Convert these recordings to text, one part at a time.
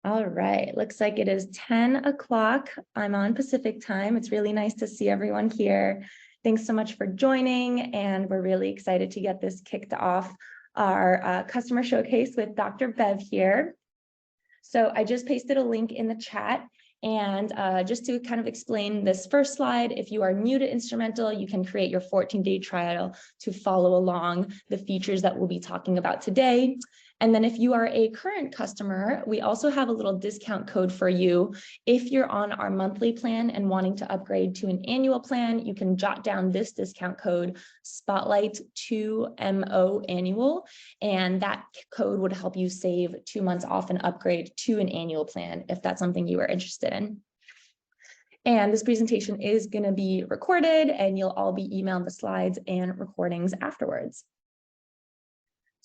All right, looks like it is 10 o'clock. I'm on Pacific time. It's really nice to see everyone here. Thanks so much for joining, and we're really excited to get this kicked off, our customer showcase with Dr. Bev here. So I just pasted a link in the chat. And just to kind of explain this first slide, if you are new to Instrumentl, you can create your 14-day trial to follow along the features that we'll be talking about today. And then if you are a current customer, we also have a little discount code for you. If you're on our monthly plan and wanting to upgrade to an annual plan, you can jot down this discount code, Spotlight2MO annual, and that code would help you save 2 months off an upgrade to an annual plan if that's something you are interested in. And this presentation is going to be recorded, and you'll all be emailed the slides and recordings afterwards.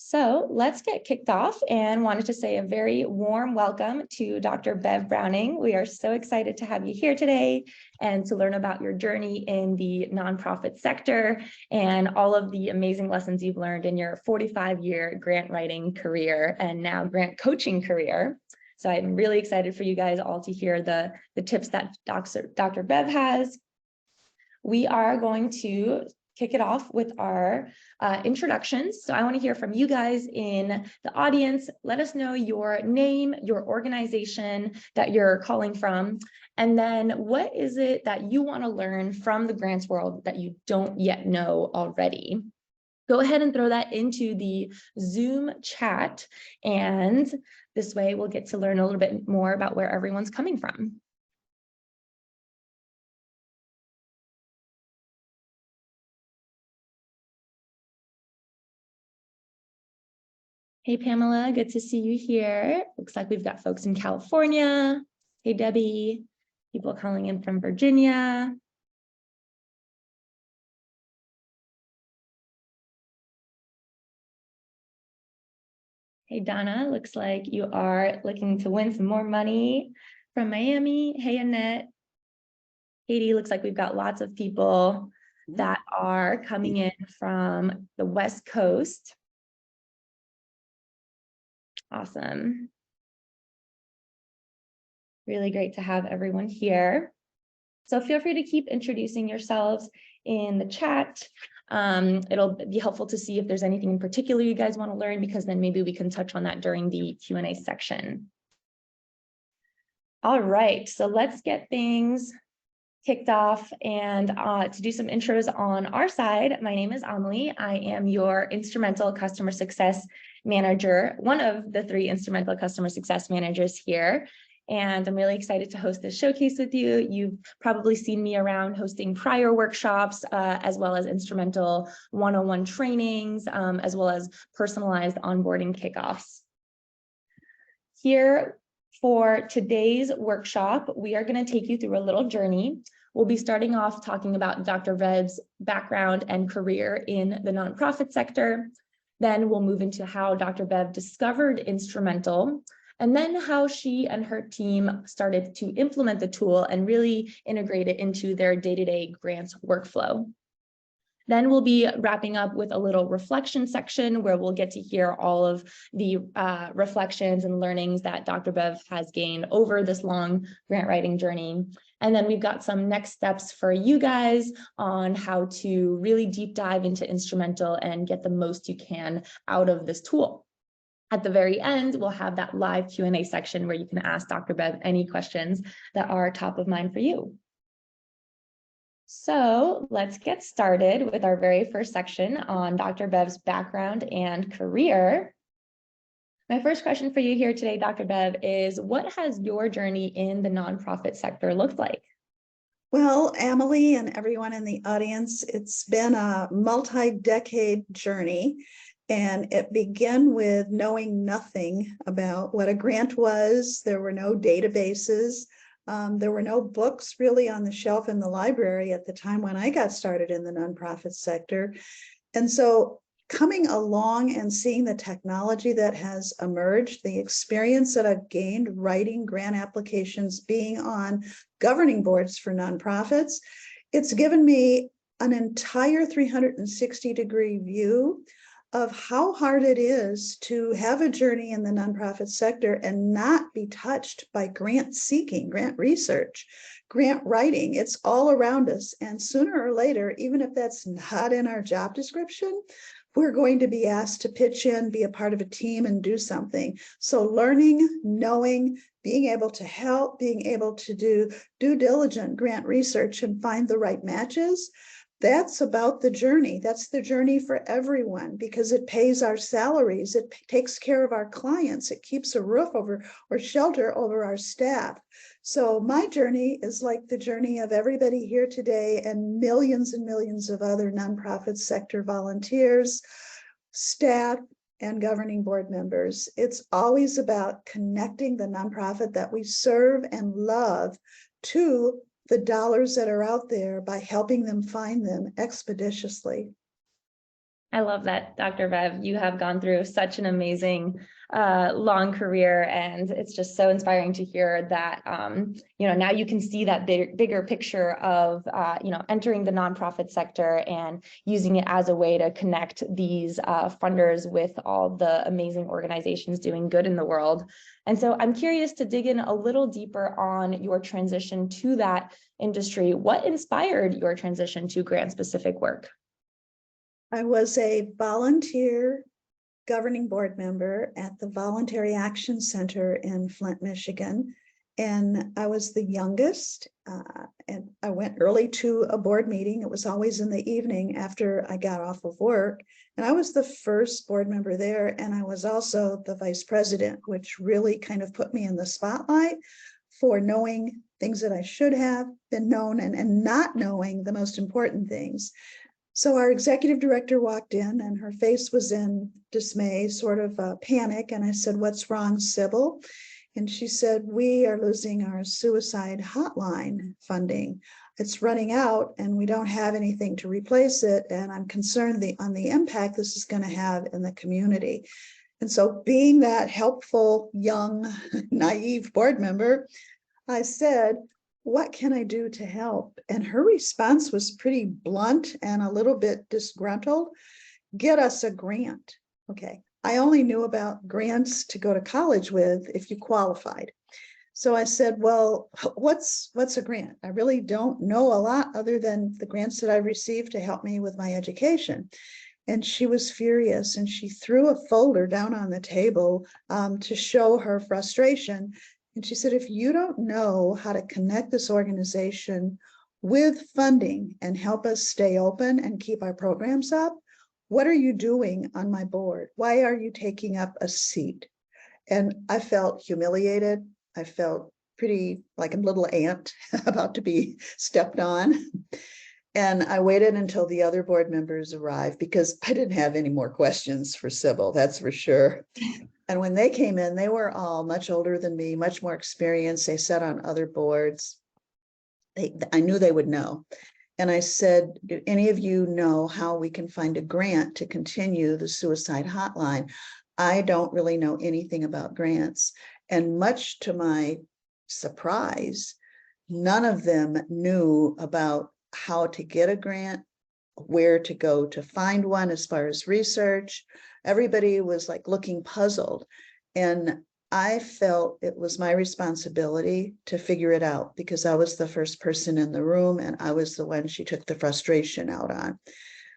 So let's get kicked off, and wanted to say a very warm welcome to Dr. Bev Browning. We are so excited to have you here today and to learn about your journey in the nonprofit sector and all of the amazing lessons you've learned in your 45-year grant writing career and now grant coaching career. So I'm really excited for you guys all to hear the tips that Dr. Bev has. We are going to kick it off with our introductions. So I want to hear from you guys in the audience. Let us know your name, your organization that you're calling from, and then what is it that you want to learn from the grants world that you don't yet know already? Go ahead and throw that into the Zoom chat, and this way we'll get to learn a little bit more about where everyone's coming from. Hey, Pamela, good to see you here. Looks like we've got folks in California. Hey, Debbie, people calling in from Virginia. Hey, Donna, looks like you are looking to win some more money from Miami. Hey, Annette. Katie, looks like we've got lots of people that are coming in from the West Coast. Awesome. Really great to have everyone here. So feel free to keep introducing yourselves in the chat. It'll be helpful to see if there's anything in particular you guys want to learn, because then maybe we can touch on that during the Q&A section. All right, so let's get things kicked off, and to do some intros on our side. My name is Amelie. I am your Instrumentl Customer Success Manager, one of the 3 Instrumentl Customer Success Managers here. And I'm really excited to host this showcase with you. You've probably seen me around hosting prior workshops, as well as Instrumentl one-on-one trainings, as well as personalized onboarding kickoffs. Here for today's workshop, we are going to take you through a little journey. We'll be starting off talking about Dr. Bev's background and career in the nonprofit sector. Then we'll move into how Dr. Bev discovered Instrumentl, and then how she and her team started to implement the tool and really integrate it into their day-to-day grants workflow. Then we'll be wrapping up with a little reflection section where we'll get to hear all of the reflections and learnings that Dr. Bev has gained over this long grant writing journey. And then we've got some next steps for you guys on how to really deep dive into Instrumentl and get the most you can out of this tool. At the very end, we'll have that live Q&A section where you can ask Dr. Bev any questions that are top of mind for you. So let's get started with our very first section on Dr. Bev's background and career. My first question for you here today, Dr. Bev, is what has your journey in the nonprofit sector looked like? Well, Amelie and everyone in the audience, it's been a multi-decade journey, and it began with knowing nothing about what a grant was. There were no databases. There were no books really on the shelf in the library at the time when I got started in the nonprofit sector. And so coming along and seeing the technology that has emerged, the experience that I've gained writing grant applications, being on governing boards for nonprofits, it's given me an entire 360-degree view of how hard it is to have a journey in the nonprofit sector and not be touched by grant seeking, grant research, grant writing. It's all around us. And sooner or later, even if that's not in our job description, we're going to be asked to pitch in, be a part of a team, and do something. So learning, knowing, being able to help, being able to do due diligent grant research and find the right matches, that's about the journey. That's the journey for everyone, because it pays our salaries. It takes care of our clients. It keeps a roof over or shelter over our staff. So my journey is like the journey of everybody here today and millions of other nonprofit sector volunteers, staff, and governing board members. It's always about connecting the nonprofit that we serve and love to the dollars that are out there by helping them find them expeditiously. I love that, Dr. Bev. You have gone through such an amazing long career, and it's just so inspiring to hear that, now you can see that bigger picture of, entering the nonprofit sector and using it as a way to connect these funders with all the amazing organizations doing good in the world. And so I'm curious to dig in a little deeper on your transition to that industry. What inspired your transition to grant-specific work? I was a volunteer governing board member at the Voluntary Action Center in Flint, Michigan. And I was the youngest, and I went early to a board meeting. It was always in the evening after I got off of work. And I was the first board member there. And I was also the vice president, which really kind of put me in the spotlight for knowing things that I should have been known and not knowing the most important things. So our executive director walked in and her face was in dismay, sort of panic. And I said, "What's wrong, Sybil?" And she said, "We are losing our suicide hotline funding. It's running out and we don't have anything to replace it. And I'm concerned on the impact this is going to have in the community." And so being that helpful, young, naive board member, I said, "What can I do to help?" And her response was pretty blunt and a little bit disgruntled. "Get us a grant." Okay. I only knew about grants to go to college with if you qualified. So I said, "Well, what's a grant? I really don't know a lot other than the grants that I've received to help me with my education." And she was furious and she threw a folder down on the table to show her frustration. And she said, "If you don't know how to connect this organization with funding and help us stay open and keep our programs up, what are you doing on my board? Why are you taking up a seat?" And I felt humiliated. I felt pretty like a little ant about to be stepped on. And I waited until the other board members arrived because I didn't have any more questions for Sybil, that's for sure. And when they came in, they were all much older than me, much more experienced. They sat on other boards. I knew they would know. And I said, "Do any of you know how we can find a grant to continue the suicide hotline? I don't really know anything about grants." And much to my surprise, none of them knew about how to get a grant, where to go to find one as far as research. Everybody was like looking puzzled. And I felt it was my responsibility to figure it out because I was the first person in the room and I was the one she took the frustration out on.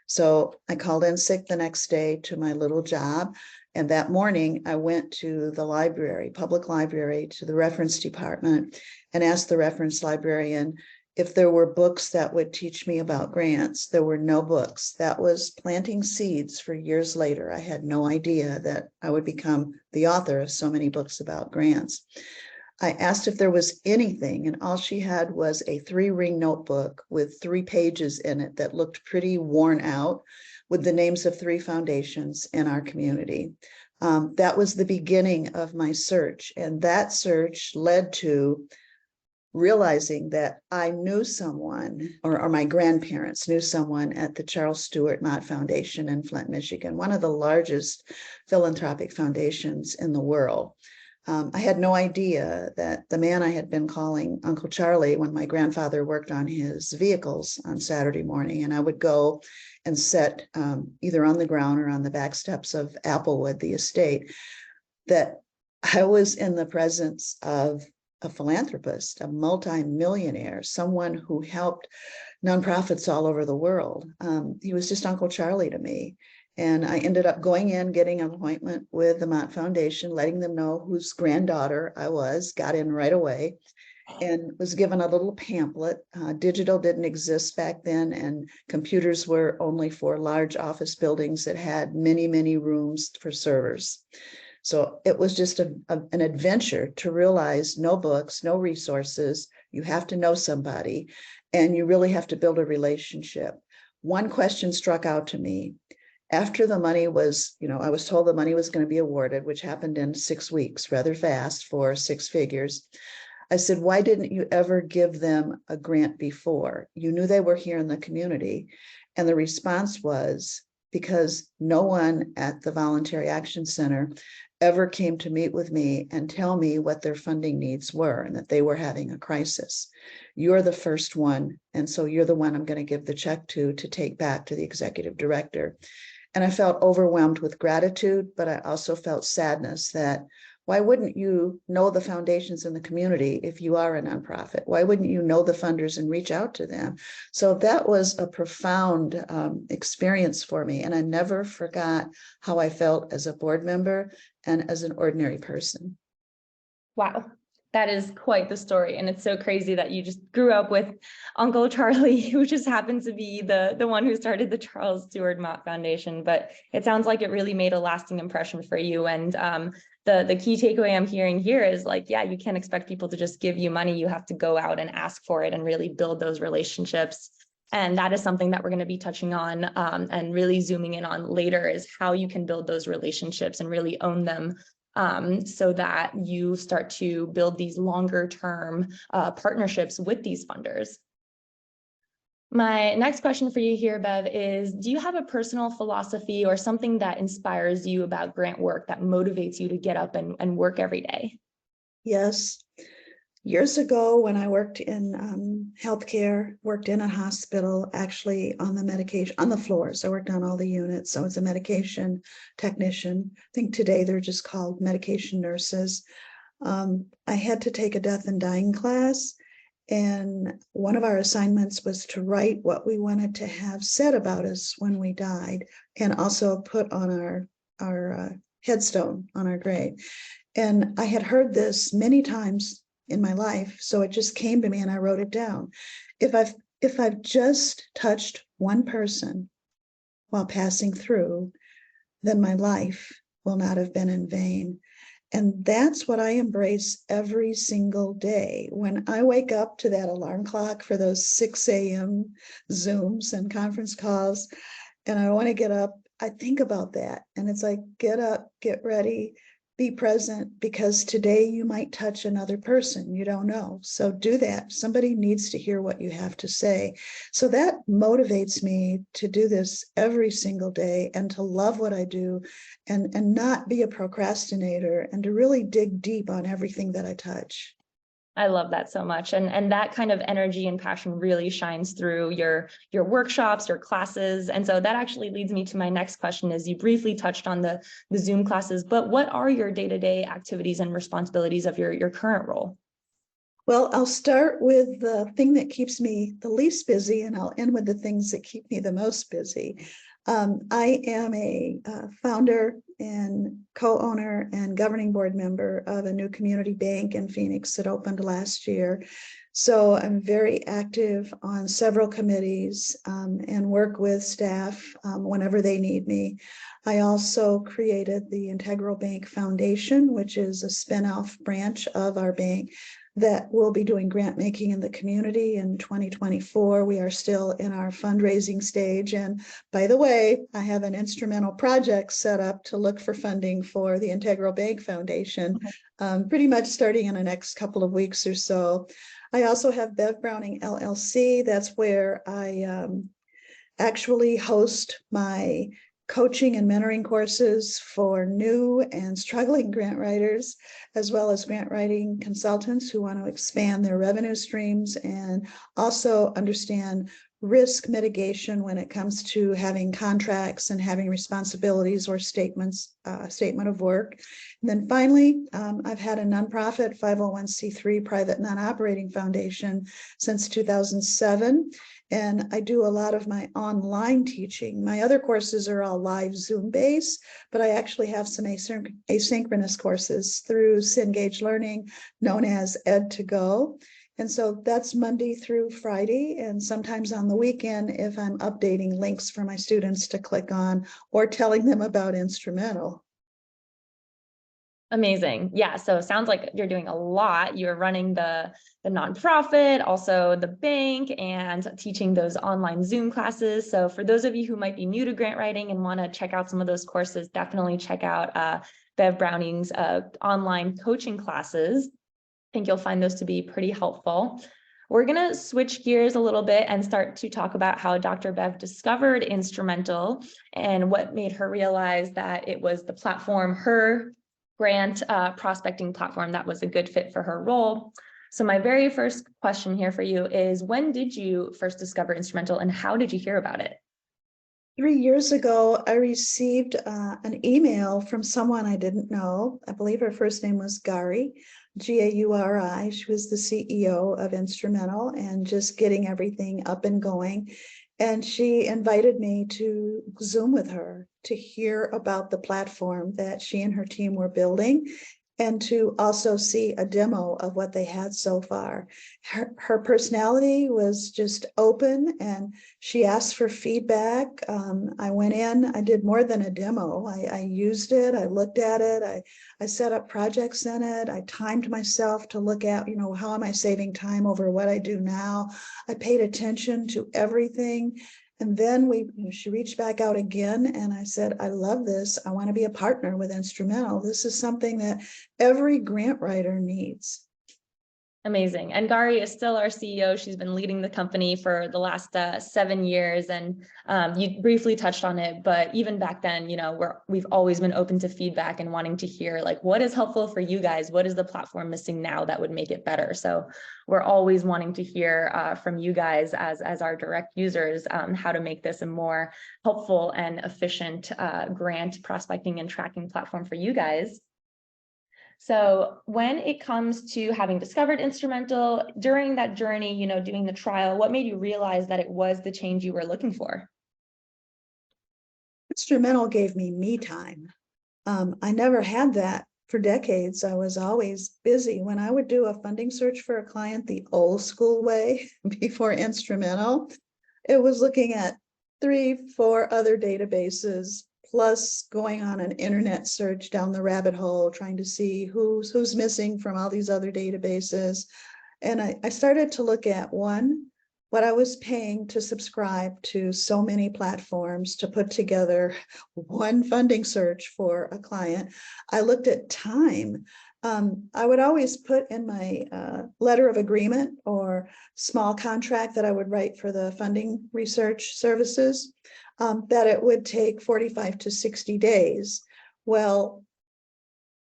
So I called in sick the next day to my little job. And that morning I went to the library, public library, to the reference department and asked the reference librarian if there were books that would teach me about grants. There were no books. That was planting seeds for years later. I had no idea that I would become the author of so many books about grants. I asked if there was anything, and all she had was a 3-ring notebook with 3 pages in it that looked pretty worn out with the names of 3 foundations in our community. That was the beginning of my search, and that search led to realizing that I knew someone, or my grandparents knew someone at the Charles Stewart Mott Foundation in Flint, Michigan, one of the largest philanthropic foundations in the world. I had no idea that the man I had been calling Uncle Charlie when my grandfather worked on his vehicles on Saturday morning, and I would go and sit either on the ground or on the back steps of Applewood, the estate, that I was in the presence of a philanthropist, a multi-millionaire, someone who helped nonprofits all over the world. He was just Uncle Charlie to me. And I ended up going in, getting an appointment with the Mott Foundation, letting them know whose granddaughter I was, got in right away, and was given a little pamphlet. Digital didn't exist back then, and computers were only for large office buildings that had many, many rooms for servers. So it was just an adventure to realize no books, no resources. You have to know somebody, and you really have to build a relationship. One question struck out to me. After the money was, I was told the money was going to be awarded, which happened in 6 weeks, rather fast for 6 figures. I said, why didn't you ever give them a grant before? You knew they were here in the community. And the response was, because no one at the Voluntary Action Center ever came to meet with me and tell me what their funding needs were and that they were having a crisis. You're the first one. And so you're the one I'm going to give the check to take back to the executive director. And I felt overwhelmed with gratitude, but I also felt sadness that why wouldn't you know the foundations in the community if you are a nonprofit? Why wouldn't you know the funders and reach out to them? So that was a profound experience for me. And I never forgot how I felt as a board member and as an ordinary person. Wow. That is quite the story. And it's so crazy that you just grew up with Uncle Charlie, who just happens to be the one who started the Charles Stewart Mott Foundation. But it sounds like it really made a lasting impression for you. And the key takeaway I'm hearing here is like, yeah, you can't expect people to just give you money. You have to go out and ask for it and really build those relationships. And that is something that we're going to be touching on and really zooming in on later, is how you can build those relationships and really own them, so that you start to build these longer term partnerships with these funders. My next question for you here, Bev, is do you have a personal philosophy or something that inspires you about grant work that motivates you to get up and work every day? Yes. Years ago, when I worked in healthcare, worked in a hospital, actually on the medication, on the floors. I worked on all the units. I was a medication technician. I think today they're just called medication nurses. I had to take a death and dying class. And one of our assignments was to write what we wanted to have said about us when we died, and also put on our headstone on our grave. And I had heard this many times in my life, so it just came to me and I wrote it down. If I've just touched one person while passing through, then my life will not have been in vain. And that's what I embrace every single day. When I wake up to that alarm clock for those 6 a.m. Zooms and conference calls, and I want to get up, I think about that. And it's like, get up, get ready, be present, because today you might touch another person. You don't know. So do that. Somebody needs to hear what you have to say. So that motivates me to do this every single day and to love what I do and not be a procrastinator and to really dig deep on everything that I touch. I love that so much. And that kind of energy and passion really shines through your workshops, your classes. And so that actually leads me to my next question, is you briefly touched on the Zoom classes, but what are your day-to-day activities and responsibilities of your current role? Well, I'll start with the thing that keeps me the least busy, and I'll end with the things that keep me the most busy. I am a founder and co-owner and governing board member of a new community bank in Phoenix that opened last year. So I'm very active on several committees and work with staff whenever they need me. I also created the Integral Bank Foundation, which is a spin-off branch of our bank that will be doing grant making in the community in 2024. We are still in our fundraising stage. And by the way, I have an Instrumentl project set up to look for funding for the Integral Bank Foundation, pretty much starting in the next couple of weeks or so. I also have Bev Browning LLC. That's where I actually host my coaching and mentoring courses for new and struggling grant writers, as well as grant writing consultants who want to expand their revenue streams and also understand risk mitigation when it comes to having contracts and having responsibilities or statement of work. And then finally, I've had a nonprofit 501c3 private non-operating foundation since 2007. And I do a lot of my online teaching. My other courses are all live Zoom based, but I actually have some asynchronous courses through Cengage Learning, known as Ed2Go. And so that's Monday through Friday, and sometimes on the weekend if I'm updating links for my students to click on or telling them about Instrumentl. Amazing. Yeah. So it sounds like you're doing a lot. You're running the nonprofit, also the bank, and teaching those online Zoom classes. So for those of you who might be new to grant writing and want to check out some of those courses, definitely check out Bev Browning's online coaching classes. I think you'll find those to be pretty helpful. We're going to switch gears a little bit and start to talk about how Dr. Bev discovered Instrumentl and what made her realize that it was the platform, her grant prospecting platform, that was a good fit for her role. So my very first question here for you is, when did you first discover Instrumentl and how did you hear about it? 3 years ago, I received an email from someone I didn't know. I believe her first name was Gary, Gauri. She was the CEO of Instrumentl and just getting everything up and going. And she invited me to Zoom with her to hear about the platform that she and her team were building, and to also see a demo of what they had so far. Her personality was just open, and she asked for feedback. I went in, I did more than a demo. I used it, I looked at it, I set up projects in it, I timed myself to look at, how am I saving time over what I do now? I paid attention to everything. And then she reached back out again, and I said, I love this. I want to be a partner with Instrumentl. This is something that every grant writer needs. Amazing. And Gary is still our CEO. She's been leading the company for the last 7 years. And you briefly touched on it, but even back then, we've always been open to feedback and wanting to hear, like, what is helpful for you guys? What is the platform missing now that would make it better? So we're always wanting to hear from you guys as our direct users, how to make this a more helpful and efficient grant prospecting and tracking platform for you guys. So when it comes to having discovered Instrumentl, during that journey, doing the trial, what made you realize that it was the change you were looking for? Instrumentl gave me me time. I never had that for decades. I was always busy. When I would do a funding search for a client the old school way before Instrumentl, it was looking at 3, 4 other databases, plus going on an internet search down the rabbit hole, trying to see who's missing from all these other databases. And I started to look at what I was paying to subscribe to so many platforms to put together one funding search for a client. I looked at time. I would always put in my letter of agreement or small contract that I would write for the funding research services, that it would take 45 to 60 days. Well,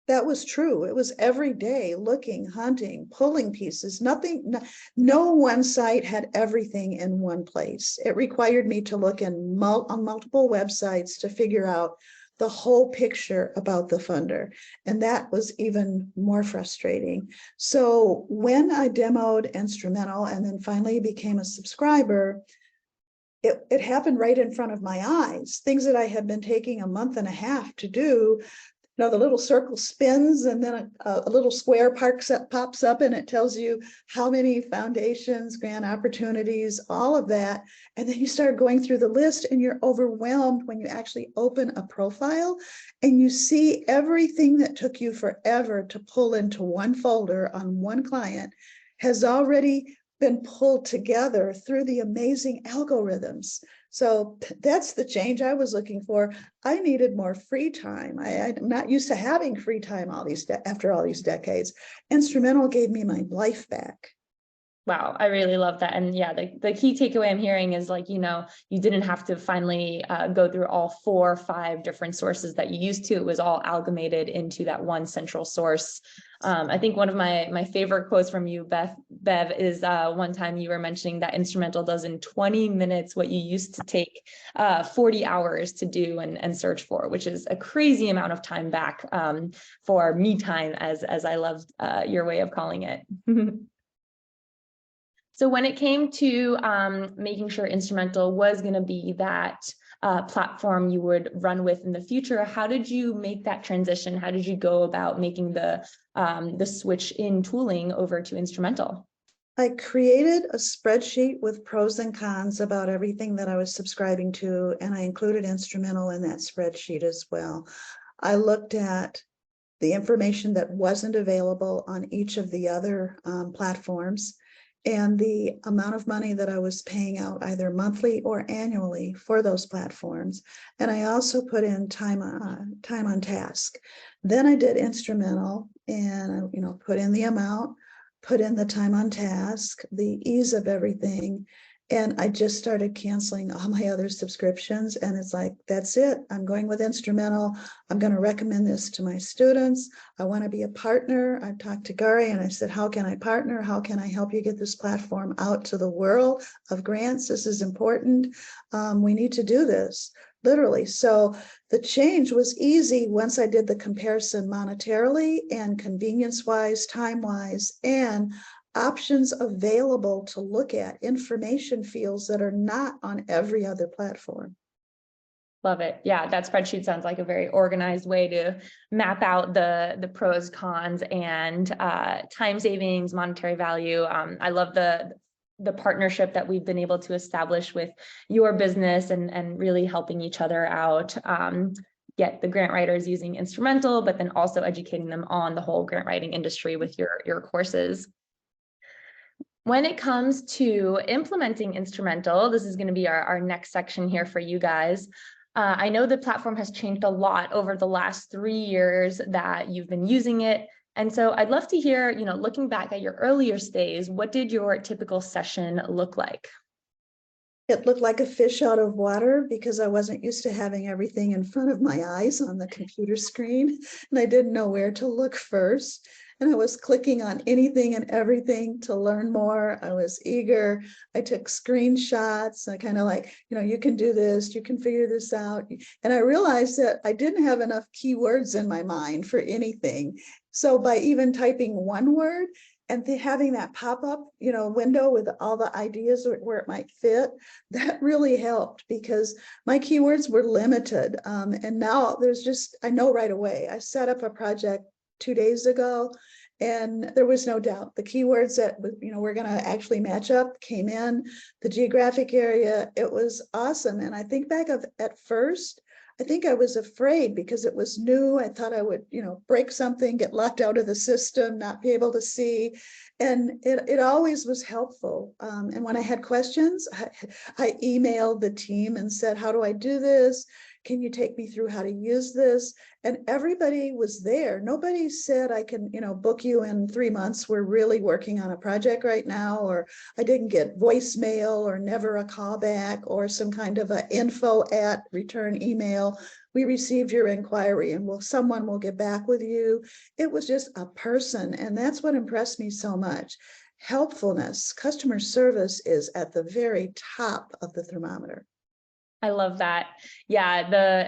that was true. It was every day looking, hunting, pulling pieces. No one site had everything in one place. It required me to look on multiple websites to figure out the whole picture about the funder. And that was even more frustrating. So when I demoed Instrumentl and then finally became a subscriber, it happened right in front of my eyes. Things that I had been taking a month and a half to do. The little circle spins and then a little square pops up and it tells you how many foundations, grant opportunities, all of that. And then you start going through the list and you're overwhelmed when you actually open a profile and you see everything that took you forever to pull into one folder on one client has already been pulled together through the amazing algorithms. So that's the change I was looking for. I needed more free time. I'm not used to having free time after all these decades. Instrumentl gave me my life back. Wow, I really love that. And yeah, the key takeaway I'm hearing is like, you didn't have to finally go through all 4 or 5 different sources that you used to. It was all amalgamated into that one central source. I think one of my favorite quotes from you, Bev, is one time you were mentioning that Instrumentl does in 20 minutes what you used to take 40 hours to do and search for, which is a crazy amount of time back for me time, as I loved your way of calling it. So when it came to making sure Instrumentl was going to be that platform you would run with in the future, how did you make that transition? How did you go about making the switch in tooling over to Instrumentl? I created a spreadsheet with pros and cons about everything that I was subscribing to, and I included Instrumentl in that spreadsheet as well. I looked at the information that wasn't available on each of the other platforms, and the amount of money that I was paying out either monthly or annually for those platforms. And I also put in time on task. Then I did Instrumentl and put in the amount, put in the time on task, the ease of everything. And I just started canceling all my other subscriptions. And it's like, that's it. I'm going with Instrumentl. I'm going to recommend this to my students. I want to be a partner. I talked to Gary and I said, how can I partner? How can I help you get this platform out to the world of grants? This is important. We need to do this, literally. So the change was easy once I did the comparison monetarily and convenience-wise, time-wise, and options available to look at, information fields that are not on every other platform. Love it. Yeah, that spreadsheet sounds like a very organized way to map out the pros, cons, and time savings, monetary value. I love the partnership that we've been able to establish with your business and really helping each other out. Get the grant writers using Instrumentl, but then also educating them on the whole grant writing industry with your courses. When it comes to implementing Instrumentl, this is going to be our next section here for you guys. I know the platform has changed a lot over the last 3 years that you've been using it. And so I'd love to hear, looking back at your earlier stays, what did your typical session look like? It looked like a fish out of water because I wasn't used to having everything in front of my eyes on the computer screen, and I didn't know where to look first. And I was clicking on anything and everything to learn more. I was eager. I took screenshots. I kind of like, you can do this, you can figure this out. And I realized that I didn't have enough keywords in my mind for anything. So by even typing one word, and having that pop-up, window with all the ideas where it might fit, that really helped because my keywords were limited. And now I know right away. I set up a project 2 days ago, and there was no doubt the keywords that we're going to actually match up came in. The geographic area, it was awesome. And I think back at first, I think I was afraid because it was new. I thought I would, break something, get locked out of the system, not be able to see. And it always was helpful. And when I had questions, I emailed the team and said, how do I do this? Can you take me through how to use this? And everybody was there. Nobody said, I can, book you in 3 months. We're really working on a project right now. Or I didn't get voicemail or never a callback or some kind of a info@return email. We received your inquiry and someone will get back with you. It was just a person. And that's what impressed me so much. Helpfulness, customer service is at the very top of the thermometer. I love that. Yeah,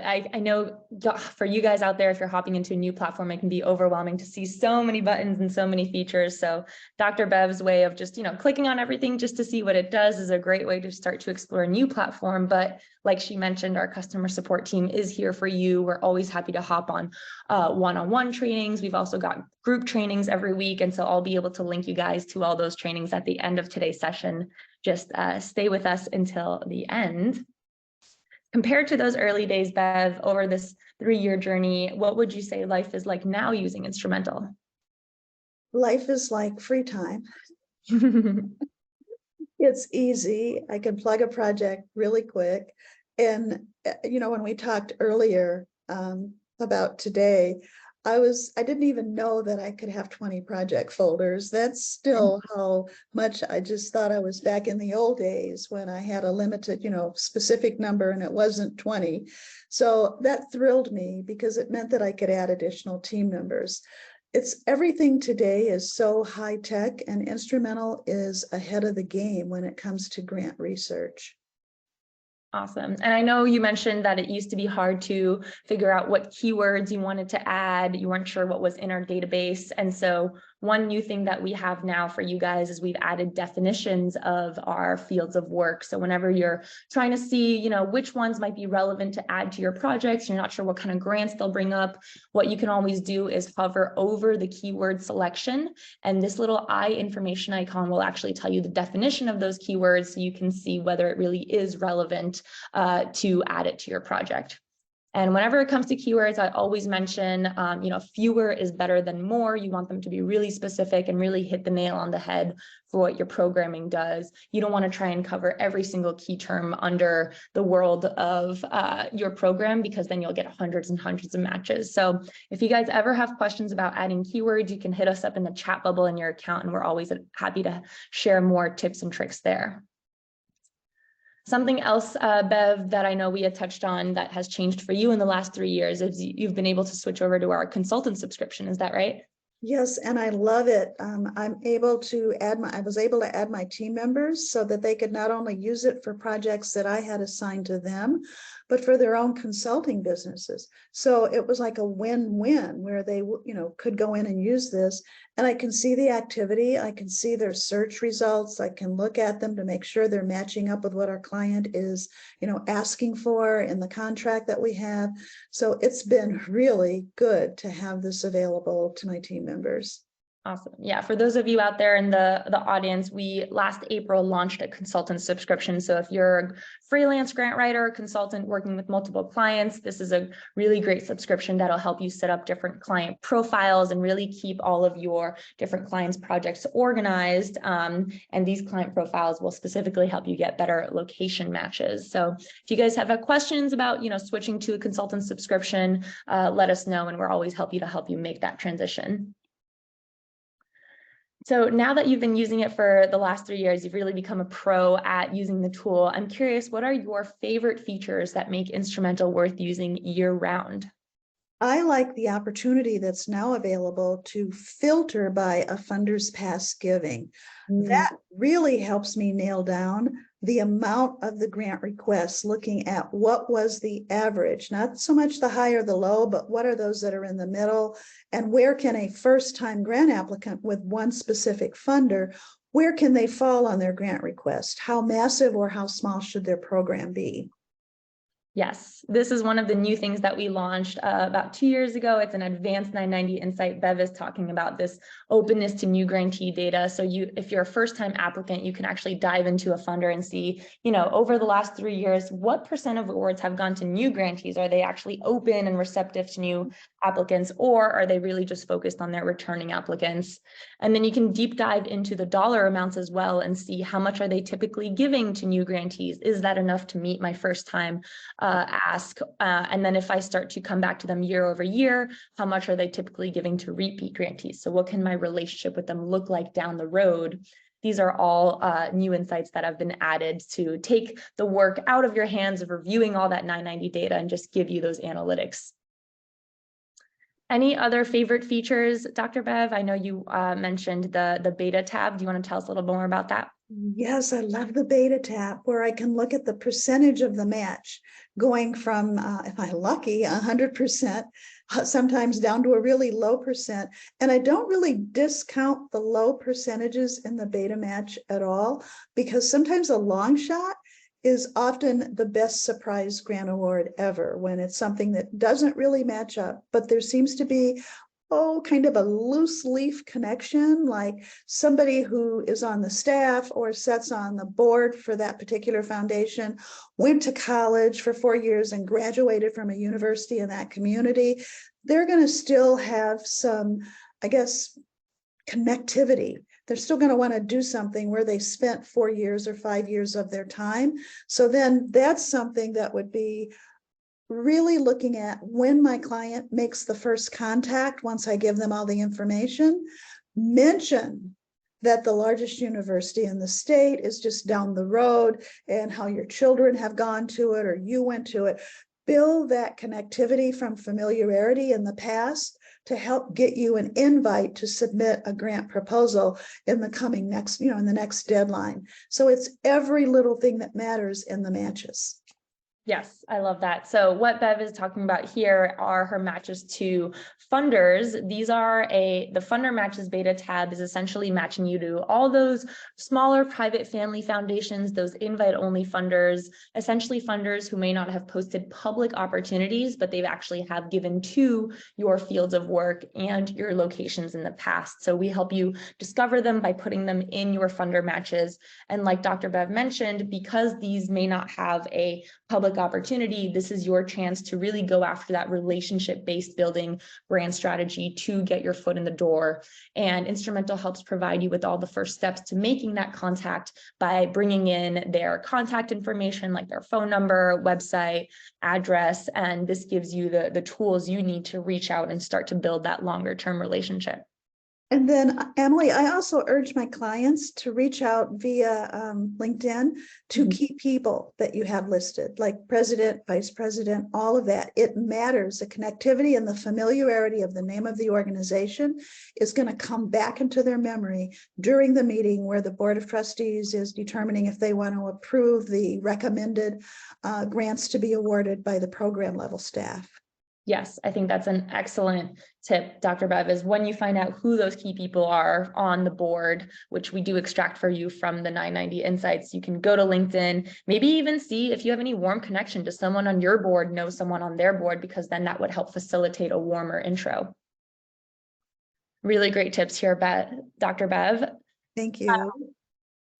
I know for you guys out there, if you're hopping into a new platform, it can be overwhelming to see so many buttons and so many features. So Dr. Bev's way of just, clicking on everything just to see what it does is a great way to start to explore a new platform. But like she mentioned, our customer support team is here for you. We're always happy to hop on one-on-one trainings. We've also got group trainings every week. And so I'll be able to link you guys to all those trainings at the end of today's session. Just stay with us until the end. Compared to those early days, Bev, over this 3-year journey, what would you say life is like now using Instrumentl? Life is like free time. It's easy. I can plug a project really quick. And, when we talked earlier about today, I didn't even know that I could have 20 project folders. That's still how much I just thought I was back in the old days when I had a limited, specific number and it wasn't 20. So that thrilled me because it meant that I could add additional team members. It's everything today is so high tech, and Instrumentl is ahead of the game when it comes to grant research. Awesome. And I know you mentioned that it used to be hard to figure out what keywords you wanted to add. You weren't sure what was in our database. And so one new thing that we have now for you guys is we've added definitions of our fields of work. So whenever you're trying to see, which ones might be relevant to add to your projects, you're not sure what kind of grants they'll bring up, what you can always do is hover over the keyword selection. And this little eye information icon will actually tell you the definition of those keywords so you can see whether it really is relevant to add it to your project. And whenever it comes to keywords, I always mention, fewer is better than more. You want them to be really specific and really hit the nail on the head for what your programming does. You don't want to try and cover every single key term under the world of your program, because then you'll get hundreds and hundreds of matches. So if you guys ever have questions about adding keywords, you can hit us up in the chat bubble in your account, and we're always happy to share more tips and tricks there. Something else, Bev, that I know we had touched on that has changed for you in the last 3 years is you've been able to switch over to our consultant subscription. Is that right? Yes, and I love it. I was able to add my team members so that they could not only use it for projects that I had assigned to them, but for their own consulting businesses. So it was like a win-win where they, could go in and use this, and I can see the activity. I can see their search results. I can look at them to make sure they're matching up with what our client is, asking for in the contract that we have. So it's been really good to have this available to my team members. Awesome. Yeah, for those of you out there in the audience, we last April launched a consultant subscription. So if you're a freelance grant writer or consultant working with multiple clients, this is a really great subscription that'll help you set up different client profiles and really keep all of your different clients' projects organized. And these client profiles will specifically help you get better location matches. So if you guys have questions about, switching to a consultant subscription, let us know, and we're always happy to help you make that transition. So now that you've been using it for the last 3 years, you've really become a pro at using the tool. I'm curious, what are your favorite features that make Instrumentl worth using year round? I like the opportunity that's now available to filter by a funder's past giving. That really helps me nail down the amount of the grant requests, looking at what was the average, not so much the high or the low, but what are those that are in the middle, and where can a first-time grant applicant with one specific funder, where can they fall on their grant request? How massive or how small should their program be? Yes, this is one of the new things that we launched about 2 years ago. It's an advanced 990 insight. Bev is talking about this openness to new grantee data. So if you're a first-time applicant, you can actually dive into a funder and see, over the last 3 years, what % of awards have gone to new grantees? Are they actually open and receptive to new applicants, or are they really just focused on their returning applicants? And then you can deep dive into the dollar amounts as well and see how much are they typically giving to new grantees. Is that enough to meet my first time ask? And then if I start to come back to them year over year, how much are they typically giving to repeat grantees? So what can my relationship with them look like down the road? These are all new insights that have been added to take the work out of your hands of reviewing all that 990 data and just give you those analytics. Any other favorite features, Dr. Bev? I know you mentioned the beta tab. Do you want to tell us a little more about that? Yes, I love the beta tab where I can look at the percentage of the match going from, if I'm lucky, 100%, sometimes down to a really low percent. And I don't really discount the low percentages in the beta match at all, because sometimes a long shot is often the best surprise grant award ever when it's something that doesn't really match up, but there seems to be kind of a loose leaf connection, like somebody who is on the staff or sits on the board for that particular foundation, went to college for 4 years and graduated from a university in that community. They're going to still have some, I guess, connectivity. They're still going to want to do something where they spent 4 years or 5 years of their time. So then that's something that would be really looking at when my client makes the first contact, once I give them all the information, mention that the largest university in the state is just down the road and how your children have gone to it or you went to it. Build that connectivity from familiarity in the past to help get you an invite to submit a grant proposal in the coming next, in the next deadline. So it's every little thing that matters in the matches. Yes, I love that. So what Bev is talking about here are her matches to funders. These are the funder matches beta tab is essentially matching you to all those smaller private family foundations, those invite only funders, essentially funders who may not have posted public opportunities, but they've actually have given to your fields of work and your locations in the past. So we help you discover them by putting them in your funder matches. And like Dr. Bev mentioned, because these may not have a public opportunity, this is your chance to really go after that relationship-based building brand strategy to get your foot in the door. And Instrumentl helps provide you with all the first steps to making that contact by bringing in their contact information, like their phone number, website, address, and this gives you the tools you need to reach out and start to build that longer-term relationship. And then, Emily, I also urge my clients to reach out via LinkedIn to key people that you have listed, like president, vice president, all of that. It matters. The connectivity and the familiarity of the name of the organization is going to come back into their memory during the meeting where the Board of Trustees is determining if they want to approve the recommended grants to be awarded by the program level staff. Yes, I think that's an excellent tip, Dr. Bev, is when you find out who those key people are on the board, which we do extract for you from the 990 Insights, you can go to LinkedIn, maybe even see if you have any warm connection to someone on your board, know someone on their board, because then that would help facilitate a warmer intro. Really great tips here, Dr. Bev. Thank you.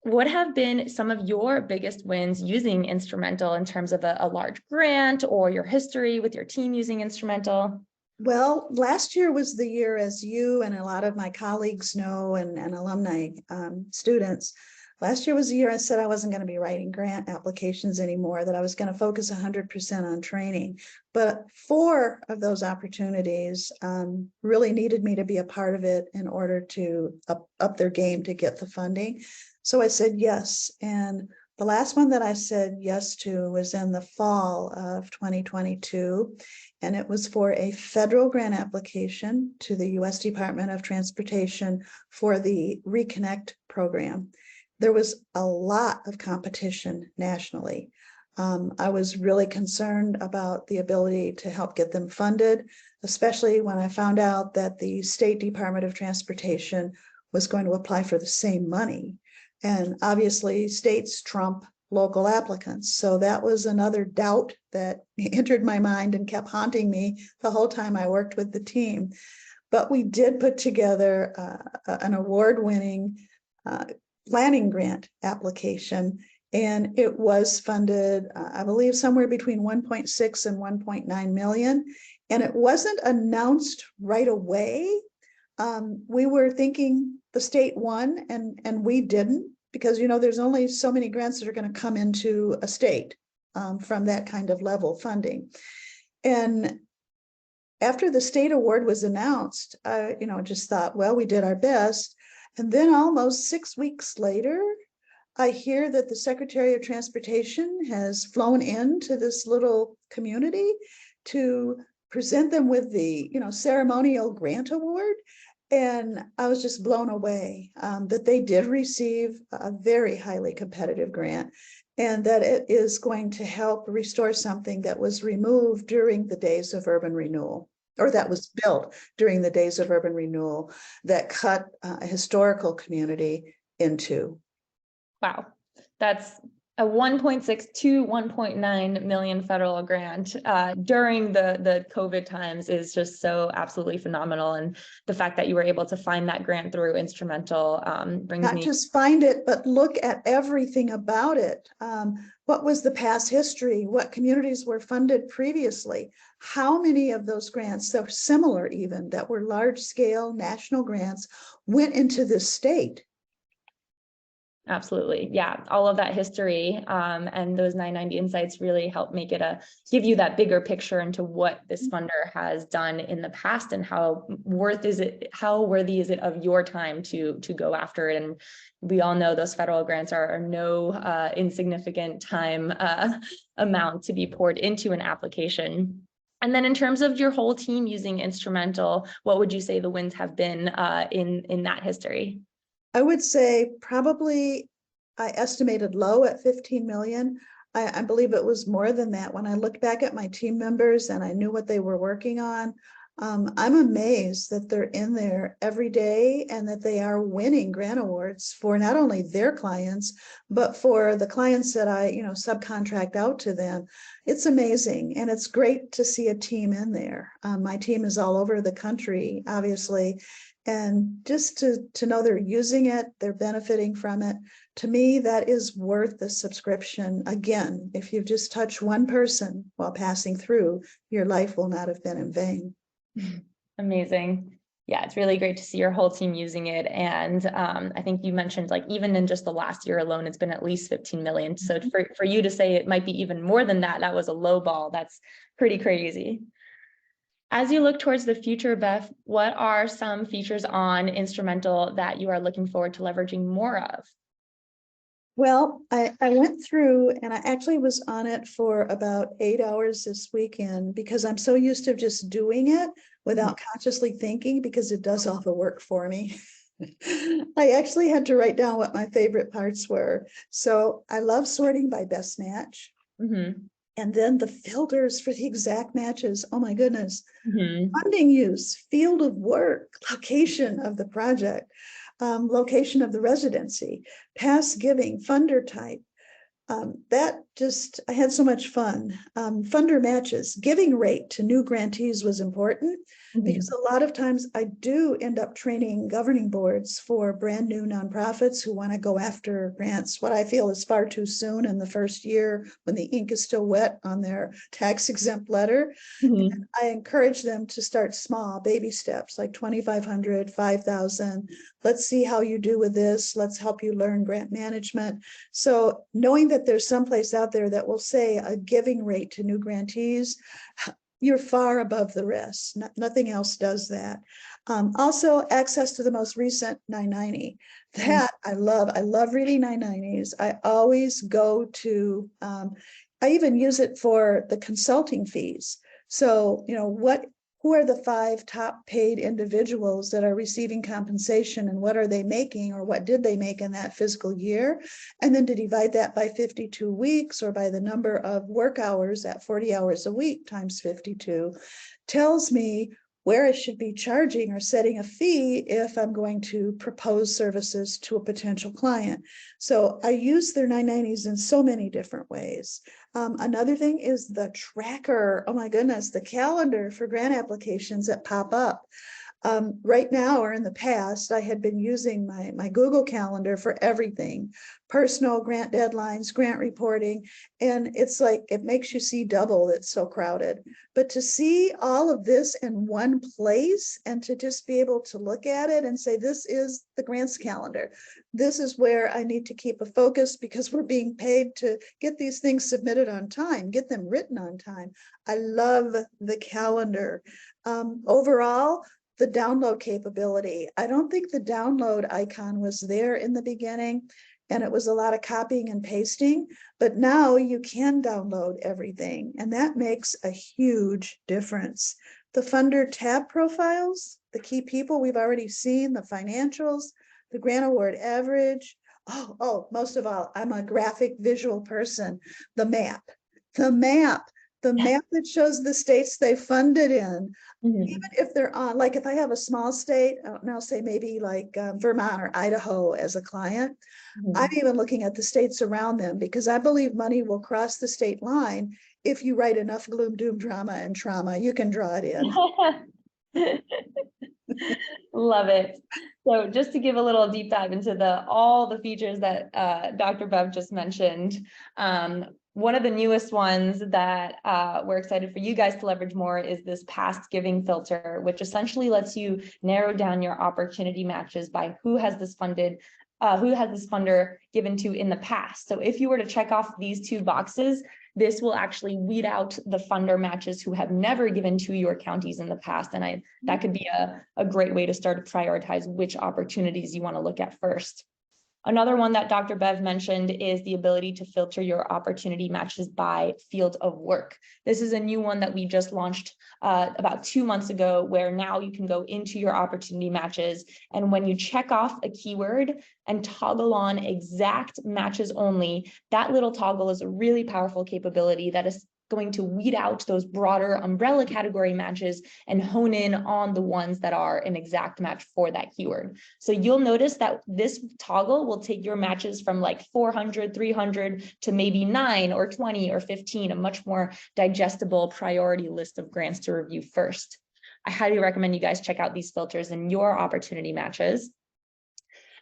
What have been some of your biggest wins using Instrumentl in terms of a large grant or your history with your team using Instrumentl? Well, last year was the year, as you and a lot of my colleagues know, and alumni students, last year was the year I said I wasn't going to be writing grant applications anymore, that I was going to focus 100% on training. But 4 of those opportunities really needed me to be a part of it in order to up their game to get the funding. So I said yes. And the last one that I said yes to was in the fall of 2022. And it was for a federal grant application to the U.S. Department of Transportation for the Reconnect program. There was a lot of competition nationally. I was really concerned about the ability to help get them funded, especially when I found out that the State Department of Transportation was going to apply for the same money. And obviously states trump local applicants. So that was another doubt that entered my mind and kept haunting me the whole time I worked with the team. But we did put together an award-winning planning grant application, and it was funded, I believe, somewhere between 1.6 and 1.9 million. And it wasn't announced right away. We were thinking the state won, and we didn't, because there's only so many grants that are going to come into a state from that kind of level funding. And after the state award was announced, I just thought, well, we did our best. And then almost 6 weeks later, I hear that the Secretary of Transportation has flown into this little community to present them with the ceremonial grant award. And I was just blown away that they did receive a very highly competitive grant, and that it is going to help restore something that was removed during the days of urban renewal, or that was built during the days of urban renewal that cut a historical community in 2. Wow, that's a 1.6 to 1.9 million federal grant during the COVID times is just so absolutely phenomenal. And the fact that you were able to find that grant through Instrumentl brings Not me. just find it, but look at everything about it. What was the past history? What communities were funded previously? How many of those grants, that were similar even, that were large scale national grants, went into this state? Absolutely. Yeah. All of that history and those 990 insights really help make it give you that bigger picture into what this funder has done in the past and how worthy is it of your time to go after it. And we all know those federal grants are no insignificant time amount to be poured into an application. And then in terms of your whole team using Instrumentl, what would you say the wins have been in that history? I would say probably I estimated low at 15 million. I believe it was more than that. When I looked back at my team members and I knew what they were working on, I'm amazed that they're in there every day and that they are winning grant awards for not only their clients, but for the clients that I, subcontract out to them. It's amazing. And it's great to see a team in there. My team is all over the country, obviously. And just to know they're using it, they're benefiting from it. To me, that is worth the subscription. Again, if you've just touched one person while passing through, your life will not have been in vain. Amazing. Yeah, it's really great to see your whole team using it. And I think you mentioned like even in just the last year alone, it's been at least 15 million. So for you to say it might be even more than that, that was a low ball. That's pretty crazy. As you look towards the future, Beth, what are some features on Instrumentl that you are looking forward to leveraging more of? Well, I went through and I actually was on it for about 8 hours this weekend because I'm so used to just doing it without consciously thinking because it does all the work for me. I actually had to write down what my favorite parts were. So I love sorting by best match. And then the filters for the exact matches. Oh my goodness. Funding use, field of work, location of the project, location of the residency, past giving, funder type. I had so much fun. Funder matches, giving rate to new grantees was important because a lot of times I do end up training governing boards for brand new nonprofits who want to go after grants, what I feel is far too soon in the first year when the ink is still wet on their tax exempt letter. I encourage them to start small, baby steps, like 2,500, 5,000. Let's see how you do with this. Let's help you learn grant management. So knowing that there's someplace out there that will say a giving rate to new grantees, you're far above the rest. Nothing else does that. Also, access to the most recent 990. That I love. I love reading 990s. I always go to, I even use it for the consulting fees. So, who are the 5 top paid individuals that are receiving compensation and what are they making or what did they make in that fiscal year? And then to divide that by 52 weeks or by the number of work hours at 40 hours a week times 52 tells me where I should be charging or setting a fee if I'm going to propose services to a potential client. So I use their 990s in so many different ways. Another thing is the tracker. Oh my goodness, the calendar for grant applications that pop up. Right now or in the past, I had been using my Google Calendar for everything, personal grant deadlines, grant reporting, and it's like it makes you see double. It's so crowded. But to see all of this in one place and to just be able to look at it and say, this is the grants calendar. This is where I need to keep a focus because we're being paid to get these things submitted on time, get them written on time. I love the calendar. Overall, the download capability. I don't think the download icon was there in the beginning, and it was a lot of copying and pasting, but now you can download everything, and that makes a huge difference. The funder tab profiles, the key people we've already seen, the financials, the grant award average. Oh, most of all, I'm a graphic visual person. The map that shows the states they funded in. Even if they're on, like if I have a small state, and I'll say maybe like Vermont or Idaho as a client, I'm even looking at the states around them because I believe money will cross the state line if you write enough gloom, doom, drama, and trauma. You can draw it in. Love it. So just to give a little deep dive into all the features that Dr. Bev just mentioned, one of the newest ones that we're excited for you guys to leverage more is this past giving filter, which essentially lets you narrow down your opportunity matches by who has this funded who has this funder given to in the past. So if you were to check off these two boxes, this will actually weed out the funder matches who have never given to your counties in the past. And that could be a great way to start to prioritize which opportunities you want to look at first. Another one that Dr. Bev mentioned is the ability to filter your opportunity matches by field of work. This is a new one that we just launched about 2 months ago, where now you can go into your opportunity matches. And when you check off a keyword and toggle on exact matches only, that little toggle is a really powerful capability that is going to weed out those broader umbrella category matches and hone in on the ones that are an exact match for that keyword. So you'll notice that this toggle will take your matches from like 400, 300 to maybe 9 or 20 or 15, a much more digestible priority list of grants to review first. I highly recommend you guys check out these filters in your opportunity matches.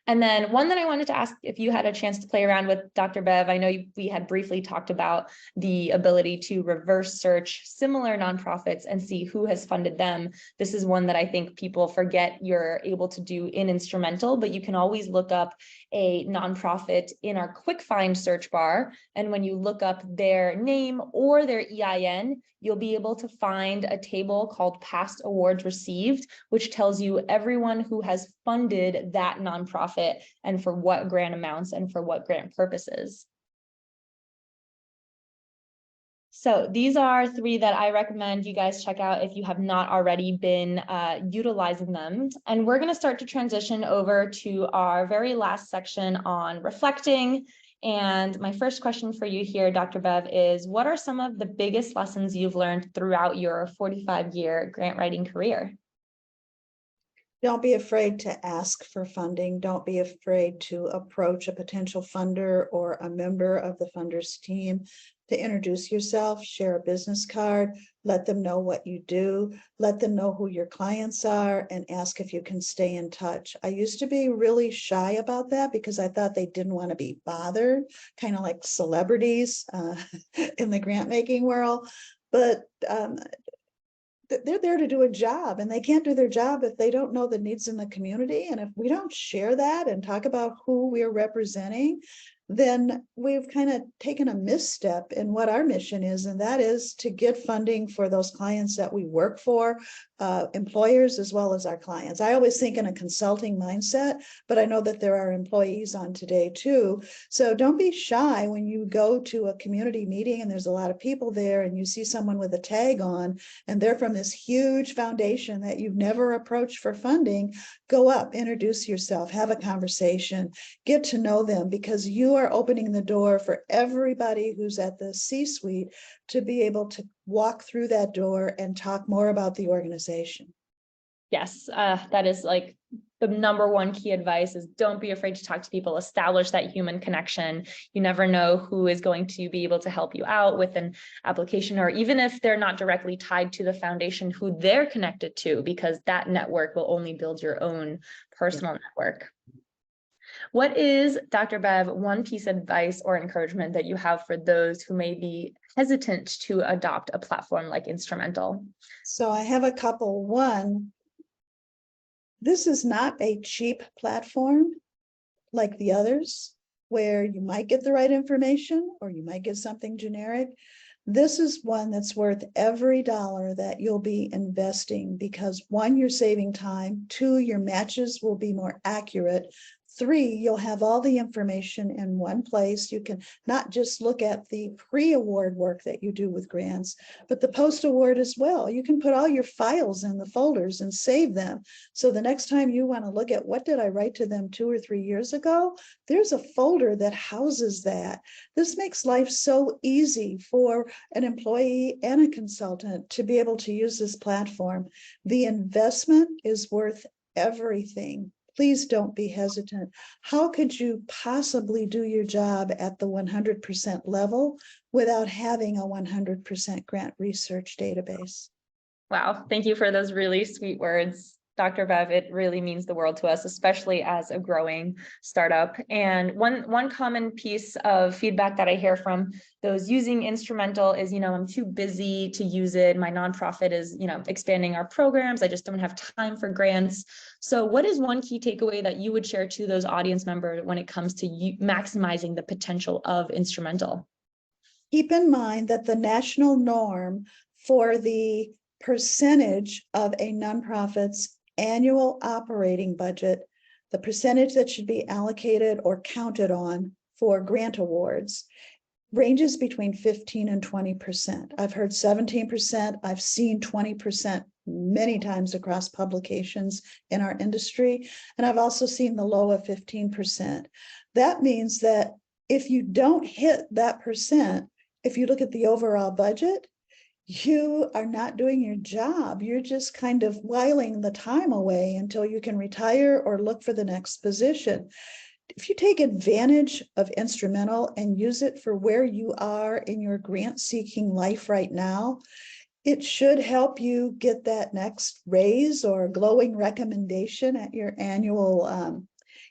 And then one that I wanted to ask if you had a chance to play around with, Dr. Bev, I know we had briefly talked about the ability to reverse search similar nonprofits and see who has funded them. This is one that I think people forget you're able to do in Instrumentl, but you can always look up a nonprofit in our quick find search bar. And when you look up their name or their EIN, you'll be able to find a table called past awards received, which tells you everyone who has funded that nonprofit and for what grant amounts and for what grant purposes. So these are 3 that I recommend you guys check out if you have not already been utilizing them. And we're going to start to transition over to our very last section on reflecting. And my first question for you here, Dr. Bev, is what are some of the biggest lessons you've learned throughout your 45-year grant writing career? Don't be afraid to ask for funding. Don't be afraid to approach a potential funder or a member of the funder's team to introduce yourself, share a business card, let them know what you do, let them know who your clients are, and ask if you can stay in touch. I used to be really shy about that because I thought they didn't want to be bothered, kind of like celebrities in the grant making world. But they're there to do a job, and they can't do their job if they don't know the needs in the community. And if we don't share that and talk about who we're representing, then we've kind of taken a misstep in what our mission is, and that is to get funding for those clients that we work for, employers as well as our clients. I always think in a consulting mindset, but I know that there are employees on today too. So don't be shy when you go to a community meeting and there's a lot of people there and you see someone with a tag on and they're from this huge foundation that you've never approached for funding. Go up, introduce yourself, have a conversation, get to know them, because you are opening the door for everybody who's at the C-suite to be able to walk through that door and talk more about the organization. Yes, that is like the number one key advice is don't be afraid to talk to people, establish that human connection. You never know who is going to be able to help you out with an application, or even if they're not directly tied to the foundation, who they're connected to, because that network will only build your own personal network. What is, Dr. Bev, one piece of advice or encouragement that you have for those who may be hesitant to adopt a platform like Instrumentl? So I have a couple. One, this is not a cheap platform like the others, where you might get the right information or you might get something generic. This is one that's worth every dollar that you'll be investing, because 1, you're saving time, 2, your matches will be more accurate, 3, you'll have all the information in one place. You can not just look at the pre-award work that you do with grants, but the post-award as well. You can put all your files in the folders and save them. So the next time you want to look at what did I write to them 2 or 3 years ago, there's a folder that houses that. This makes life so easy for an employee and a consultant to be able to use this platform. The investment is worth everything. Please don't be hesitant. How could you possibly do your job at the 100% level without having a 100% grant research database? Wow, thank you for those really sweet words. Dr. Bev, it really means the world to us, especially as a growing startup. And one common piece of feedback that I hear from those using Instrumentl is, I'm too busy to use it. My nonprofit is, expanding our programs. I just don't have time for grants. So what is one key takeaway that you would share to those audience members when it comes to maximizing the potential of Instrumentl? Keep in mind that the national norm for the percentage of a nonprofit's annual operating budget, the percentage that should be allocated or counted on for grant awards, ranges between 15 and 20%. I've heard 17%. I've seen 20% many times across publications in our industry. And I've also seen the low of 15%. That means that if you don't hit that percent, if you look at the overall budget, you are not doing your job. You're just kind of whiling the time away until you can retire or look for the next position. If you take advantage of Instrumentl and use it for where you are in your grant seeking life right now, it should help you get that next raise or glowing recommendation at your annual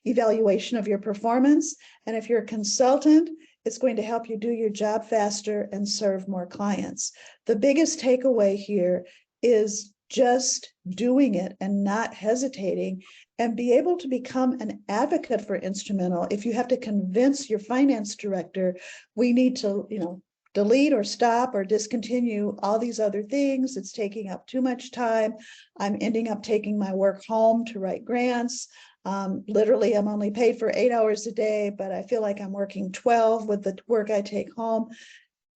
evaluation of your performance. And if you're a consultant, it's going to help you do your job faster and serve more clients. The biggest takeaway here is just doing it and not hesitating, and be able to become an advocate for Instrumentl. If you have to convince your finance director, we need to, delete or stop or discontinue all these other things. It's taking up too much time. I'm ending up taking my work home to write grants. Literally, I'm only paid for 8 hours a day, but I feel like I'm working 12 with the work I take home.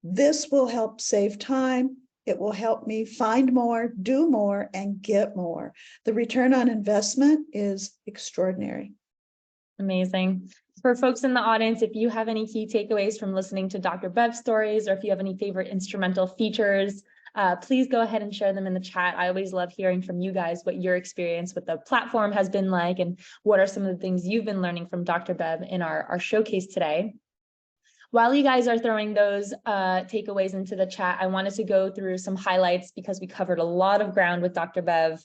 This will help save time. It will help me find more, do more, and get more. The return on investment is extraordinary. Amazing. For folks in the audience, if you have any key takeaways from listening to Dr. Bev's stories, or if you have any favorite Instrumentl features, please go ahead and share them in the chat. I always love hearing from you guys what your experience with the platform has been like, and what are some of the things you've been learning from Dr. Bev in our showcase today. While you guys are throwing those takeaways into the chat, I wanted to go through some highlights because we covered a lot of ground with Dr. Bev,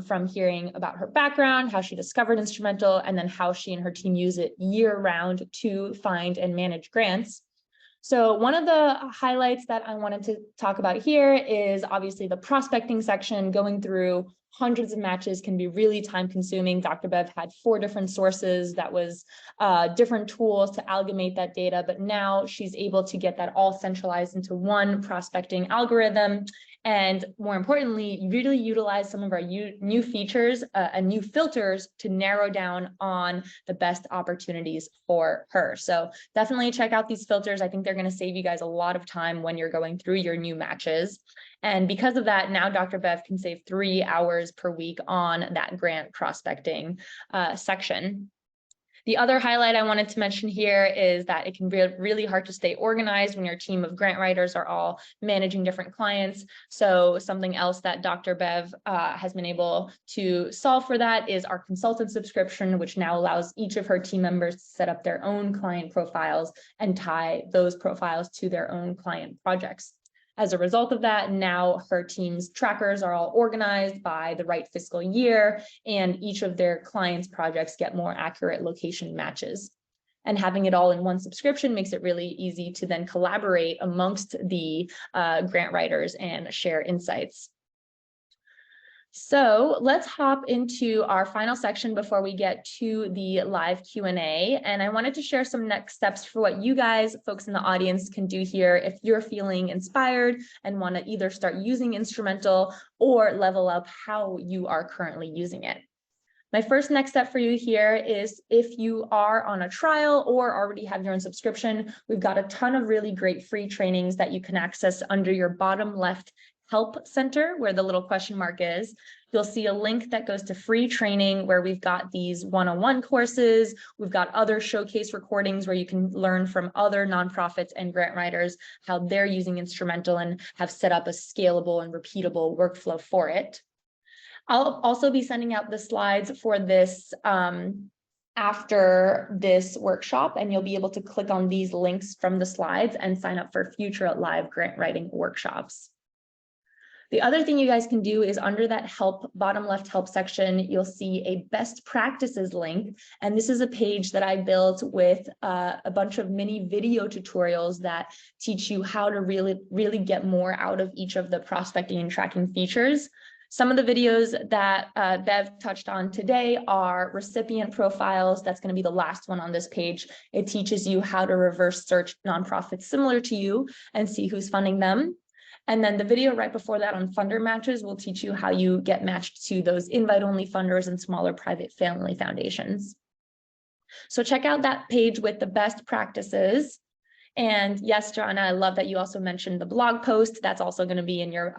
from hearing about her background, how she discovered Instrumentl, and then how she and her team use it year-round to find and manage grants. So one of the highlights that I wanted to talk about here is obviously the prospecting section. Going through hundreds of matches can be really time consuming. Dr. Bev had 4 different sources. That was different tools to amalgamate that data, but now she's able to get that all centralized into one prospecting algorithm. And more importantly, really utilize some of our new features and new filters to narrow down on the best opportunities for her. So definitely check out these filters. I think they're going to save you guys a lot of time when you're going through your new matches. And because of that, now Dr. Bev can save 3 hours per week on that grant prospecting section. The other highlight I wanted to mention here is that it can be really hard to stay organized when your team of grant writers are all managing different clients. So something else that Dr. Bev has been able to solve for that is our consultant subscription, which now allows each of her team members to set up their own client profiles and tie those profiles to their own client projects. As a result of that, now her team's trackers are all organized by the right fiscal year, and each of their clients' projects get more accurate location matches. And having it all in one subscription makes it really easy to then collaborate amongst the grant writers and share insights. So let's hop into our final section before we get to the live Q&A. And I wanted to share some next steps for what you guys, folks in the audience, can do here if you're feeling inspired and want to either start using Instrumentl or level up how you are currently using it. My first next step for you here is, if you are on a trial or already have your own subscription, we've got a ton of really great free trainings that you can access under your bottom left help center, where the little question mark is. You'll see a link that goes to free training, where we've got these one-on-one courses. We've got other showcase recordings where you can learn from other nonprofits and grant writers how they're using Instrumentl and have set up a scalable and repeatable workflow for it. I'll also be sending out the slides for this after this workshop, and you'll be able to click on these links from the slides and sign up for future live grant writing workshops. The other thing you guys can do is under that help, bottom left help section, you'll see a best practices link. And this is a page that I built with a bunch of mini video tutorials that teach you how to really get more out of each of the prospecting and tracking features. Some of the videos that Bev touched on today are recipient profiles. That's going to be the last one on this page. It teaches you how to reverse search nonprofits similar to you and see who's funding them. And then the video right before that on funder matches will teach you how you get matched to those invite-only funders and smaller private family foundations. So check out that page with the best practices. And yes, Joanna, I love that you also mentioned the blog post. That's also going to be in your,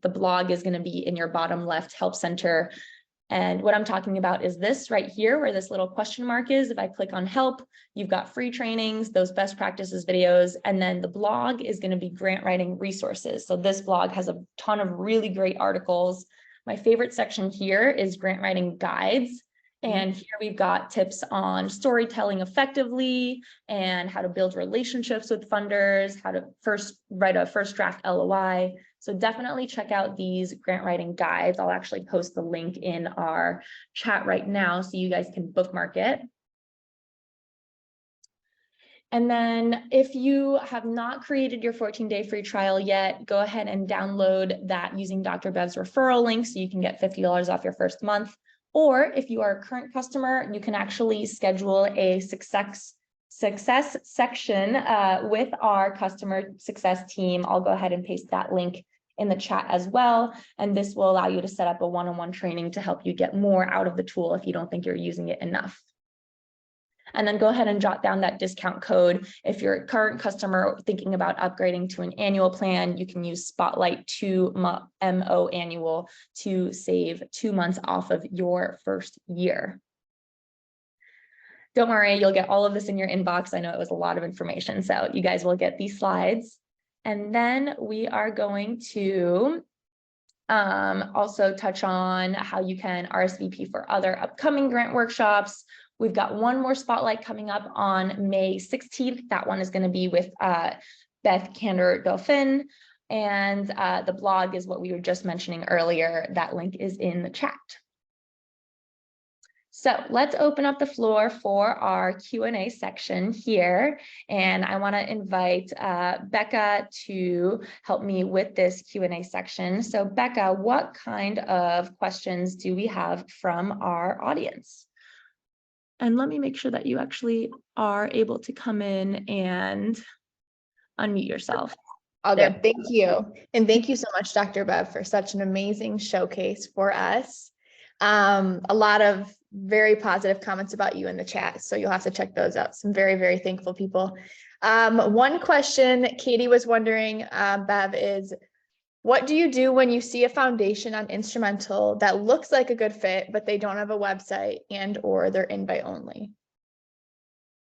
the blog is going to be in your bottom left help center. And what I'm talking about is this right here, where this little question mark is. If I click on help, you've got free trainings, those best practices videos, and then the blog is going to be grant writing resources. So this blog has a ton of really great articles. My favorite section here is grant writing guides. And here we've got tips on storytelling effectively and how to build relationships with funders, how to write a first draft LOI. So definitely check out these grant writing guides. I'll actually post the link in our chat right now so you guys can bookmark it. And then if you have not created your 14-day free trial yet, go ahead and download that using Dr. Bev's referral link so you can get $50 off your first month. Or if you are a current customer, you can actually schedule a success section with our customer success team. I'll go ahead and paste that link in the chat as well. And this will allow you to set up a one-on-one training to help you get more out of the tool if you don't think you're using it enough. And then go ahead and jot down that discount code. If you're a current customer thinking about upgrading to an annual plan, you can use Spotlight 2 MO annual to save 2 months off of your first year. Don't worry, you'll get all of this in your inbox. I know it was a lot of information, so you guys will get these slides. And then we are going to also touch on how you can RSVP for other upcoming grant workshops. We've got one more spotlight coming up on May 16th. That one is going to be with Beth Kander-Dauphin. And the blog is what we were just mentioning earlier. That link is in the chat. So let's open up the floor for our Q&A section here. And I want to invite Becca to help me with this Q&A section. So Becca, what kind of questions do we have from our audience? And let me make sure that you actually are able to come in and unmute yourself. All good. Thank you. And thank you so much, Dr. Bev, for such an amazing showcase for us. A lot of very positive comments about you in the chat, so you'll have to check those out. Some very, very thankful people. One question Katie was wondering, Bev, is what do you do when you see a foundation on Instrumentl that looks like a good fit, but they don't have a website and or they're invite only?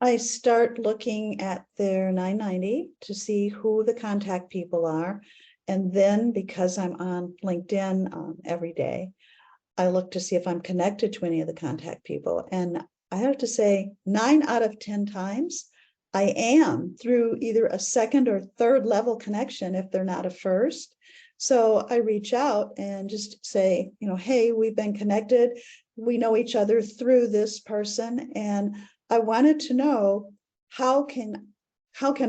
I start looking at their 990 to see who the contact people are. And then because I'm on LinkedIn every day, I look to see if I'm connected to any of the contact people. And I have to say 9 out of 10 times, I am through either a second or third level connection if they're not a first. So I reach out and just say, you know, hey, we've been connected. We know each other through this person. And I wanted to know how can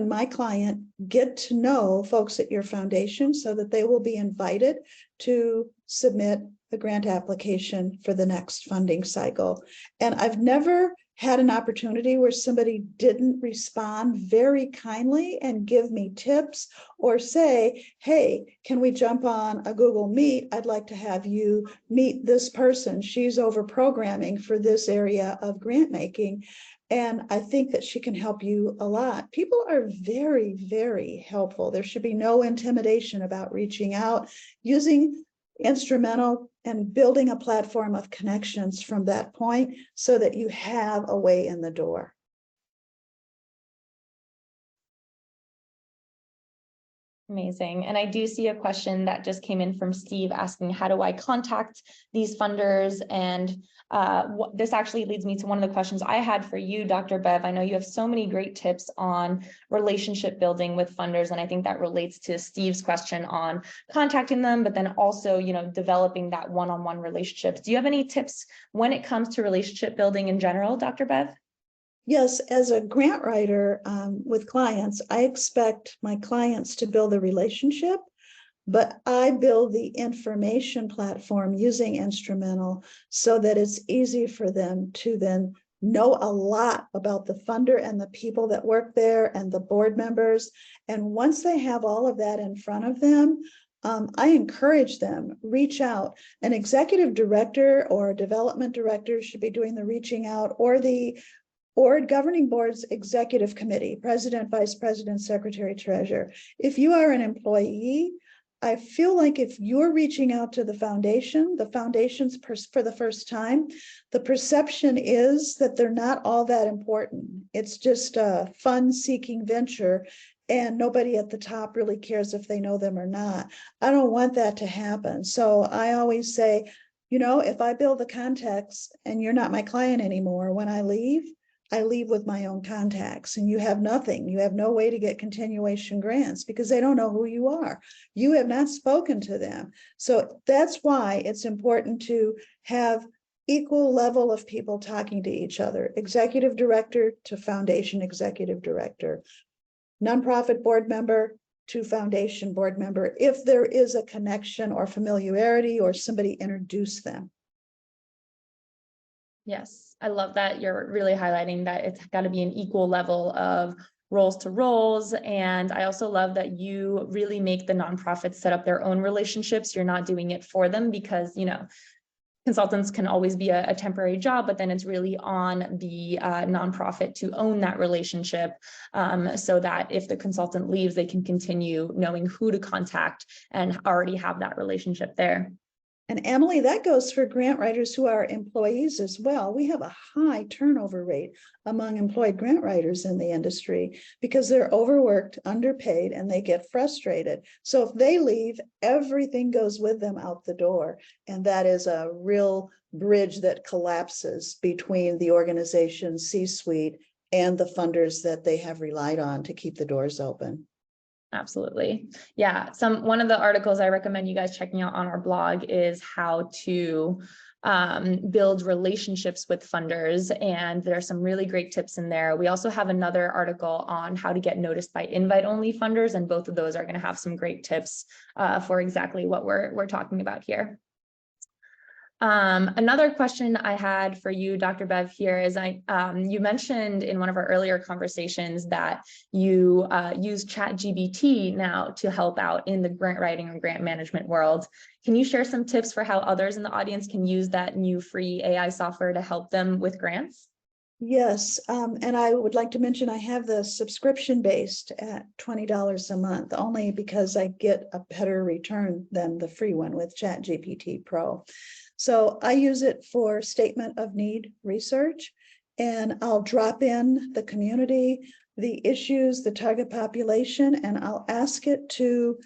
my client get to know folks at your foundation so that they will be invited to submit the grant application for the next funding cycle. And I've never had an opportunity where somebody didn't respond very kindly and give me tips or say, hey, can we jump on a Google Meet? I'd like to have you meet this person. She's over programming for this area of grant making. And I think that she can help you a lot. People are very, very helpful. There should be no intimidation about reaching out, using Instrumentl and building a platform of connections from that point so that you have a way in the door. Amazing. And I do see a question that just came in from Steve asking, how do I contact these funders? And this actually leads me to one of the questions I had for you, Dr. Bev. I know you have so many great tips on relationship building with funders. And I think that relates to Steve's question on contacting them, but then also, you know, developing that one-on-one relationships. Do you have any tips when it comes to relationship building in general, Dr. Bev? Yes, as a grant writer with clients, I expect my clients to build a relationship, but I build the information platform using Instrumentl so that it's easy for them to then know a lot about the funder and the people that work there and the board members. And once they have all of that in front of them, I encourage them, reach out. An executive director or a development director should be doing the reaching out, or the governing board's executive committee, president, vice president, secretary, treasurer. If you are an employee, I feel like if you're reaching out to the foundation's for the first time, the perception is that they're not all that important. It's just a fun-seeking venture, and nobody at the top really cares if they know them or not. I don't want that to happen. So I always say, you know, if I build the contacts and you're not my client anymore, when I leave with my own contacts, and you have nothing. You have no way to get continuation grants because they don't know who you are. You have not spoken to them. So that's why it's important to have equal level of people talking to each other, executive director to foundation executive director, nonprofit board member to foundation board member, if there is a connection or familiarity or somebody introduced them. Yes, I love that you're really highlighting that it's got to be an equal level of roles to roles. And I also love that you really make the nonprofits set up their own relationships. You're not doing it for them because, you know, consultants can always be a temporary job, but then it's really on the nonprofit to own that relationship so that if the consultant leaves, they can continue knowing who to contact and already have that relationship there. And Emily, that goes for grant writers who are employees as well. We have a high turnover rate among employed grant writers in the industry because they're overworked, underpaid, and they get frustrated. So if they leave, everything goes with them out the door. And that is a real bridge that collapses between the organization's C-suite and the funders that they have relied on to keep the doors open. Absolutely. Yeah. One of the articles I recommend you guys checking out on our blog is how to build relationships with funders. And there are some really great tips in there. We also have another article on how to get noticed by invite-only funders. And both of those are going to have some great tips for exactly what we're talking about here. Another question I had for you, Dr. Bev, here is you mentioned in one of our earlier conversations that you use ChatGPT now to help out in the grant writing and grant management world. Can you share some tips for how others in the audience can use that new free AI software to help them with grants? Yes, and I would like to mention I have the subscription based at $20 a month, only because I get a better return than the free one with ChatGPT Pro. So I use it for statement of need research, and I'll drop in the community, the issues, the target population, and I'll ask it to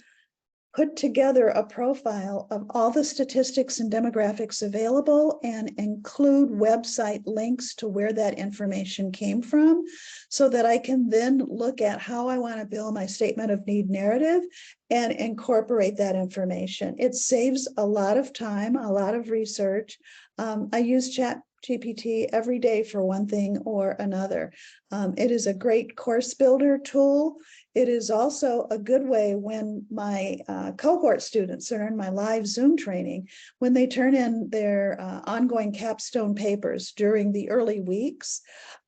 put together a profile of all the statistics and demographics available and include website links to where that information came from so that I can then look at how I want to build my statement of need narrative and incorporate that information. It saves a lot of time, a lot of research. I use ChatGPT every day for one thing or another. It is a great course builder tool. It is also a good way when my cohort students are in my live Zoom training, when they turn in their ongoing capstone papers during the early weeks,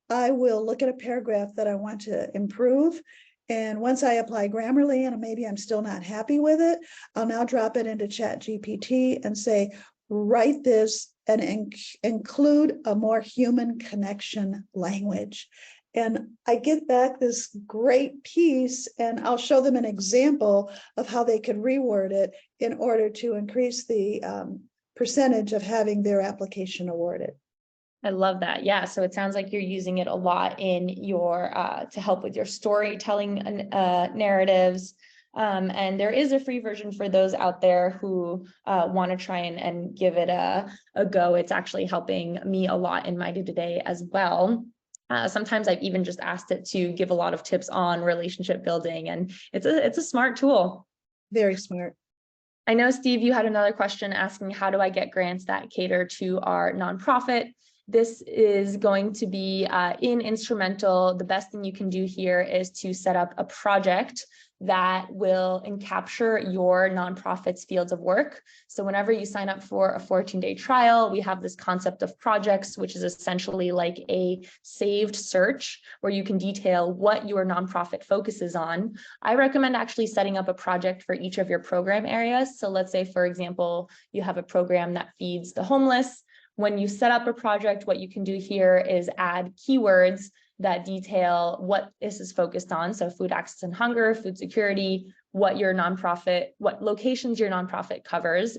I will look at a paragraph that I want to improve. And once I apply Grammarly and maybe I'm still not happy with it, I'll now drop it into ChatGPT and say, write this and include a more human connection language. And I get back this great piece, and I'll show them an example of how they could reword it in order to increase the percentage of having their application awarded. I love that. Yeah. So it sounds like you're using it a lot in your to help with your storytelling narratives, And there is a free version for those out there who want to try and give it a go. It's actually helping me a lot in my day-to-day as well. Sometimes I've even just asked it to give a lot of tips on relationship building, and it's a smart tool. Very smart. I know, Steve, you had another question asking, how do I get grants that cater to our nonprofit? This is going to be in Instrumentl. The best thing you can do here is to set up a project that will capture your nonprofit's fields of work. So whenever you sign up for a 14-day trial, we have this concept of projects, which is essentially like a saved search where you can detail what your nonprofit focuses on. I recommend actually setting up a project for each of your program areas. So let's say, for example, you have a program that feeds the homeless. When you set up a project, what you can do here is add keywords that detail what this is focused on. So food access and hunger, food security, what locations your nonprofit covers.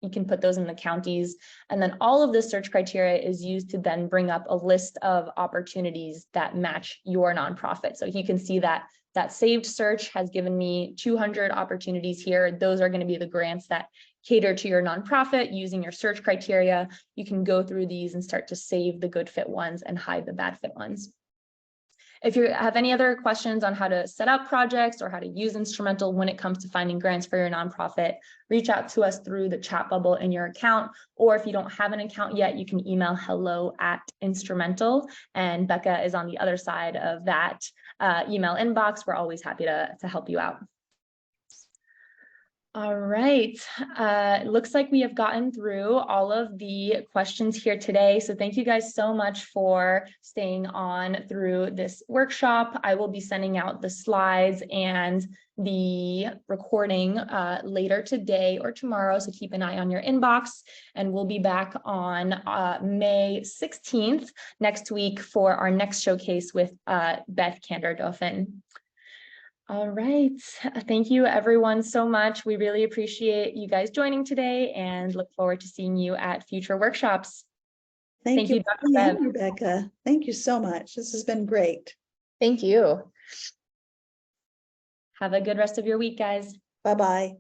You can put those in the counties. And then all of this search criteria is used to then bring up a list of opportunities that match your nonprofit. So you can see that saved search has given me 200 opportunities here. Those are going to be the grants that cater to your nonprofit using your search criteria. You can go through these and start to save the good fit ones and hide the bad fit ones. If you have any other questions on how to set up projects or how to use Instrumentl when it comes to finding grants for your nonprofit, reach out to us through the chat bubble in your account. Or if you don't have an account yet, you can email hello@Instrumentl, and Becca is on the other side of that email inbox. We're always happy to help you out. All right, it looks like we have gotten through all of the questions here today. So thank you guys so much for staying on through this workshop. I will be sending out the slides and the recording later today or tomorrow. So keep an eye on your inbox, and we'll be back on May 16th next week for our next showcase with Beth Kander-Dauphin. All right. Thank you everyone so much. We really appreciate you guys joining today and look forward to seeing you at future workshops. Thank you, Dr. Bev. Rebecca. Thank you so much. This has been great. Thank you. Have a good rest of your week, guys. Bye-bye.